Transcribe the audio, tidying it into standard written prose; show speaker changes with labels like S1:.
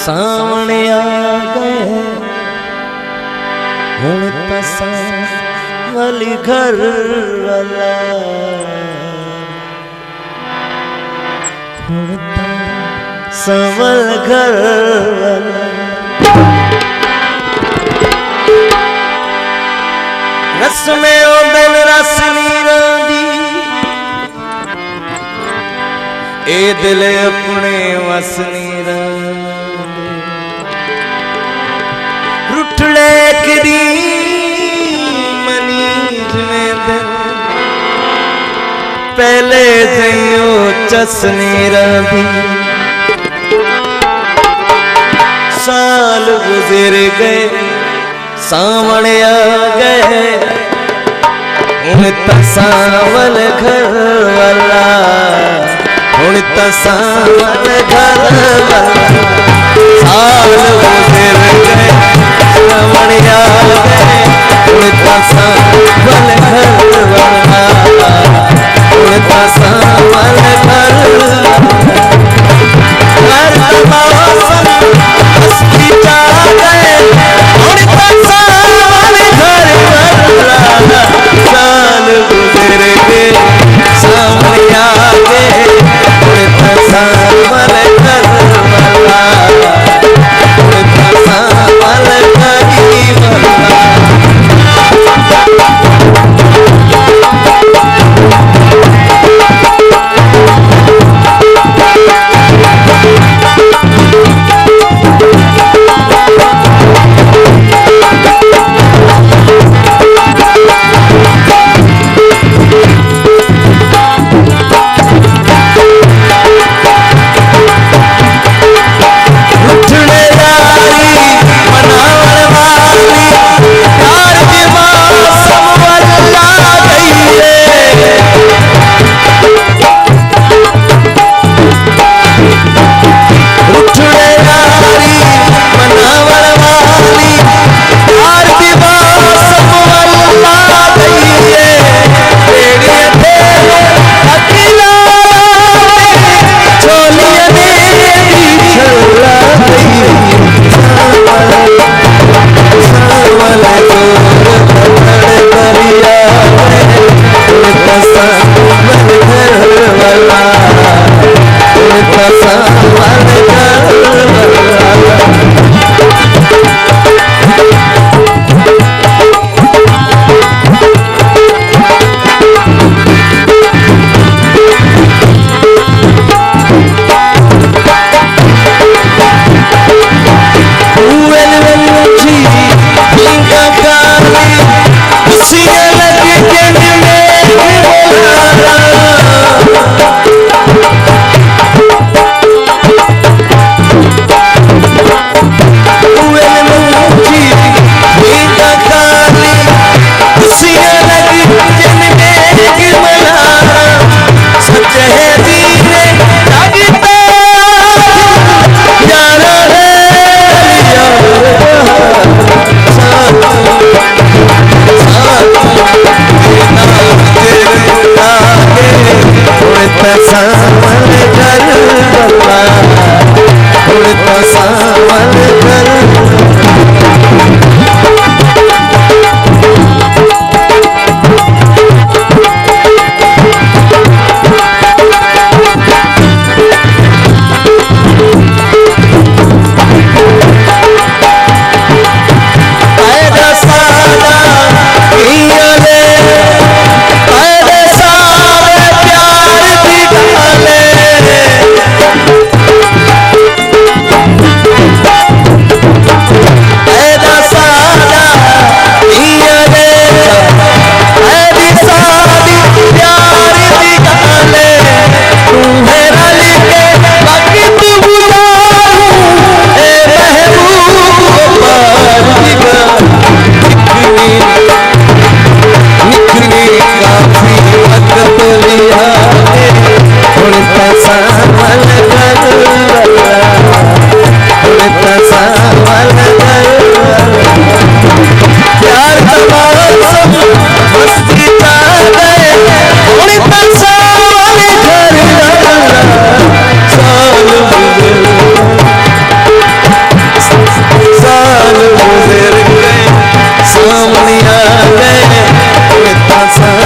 S1: सामने आ गए हुण तसा वाली घर वाला हुण संवल घर वाला रस में ओ दिल रस नीरांदी ए दिल अपने वस नीरांदी रुठले कदी मनीज में दिल पहले जइयो चसनी रही साल गुजर गए सामने आ गए हुण तसावल घर वाला हुण तसावल घर वाला साल गुजर गए सामने आ गए हुण तसावल घर वाला हुण तसावल घर हस्ती जा गए हुण तसावल घर वाला साल गुजर गए सामने आ गए हुण तसावल घर वाला छन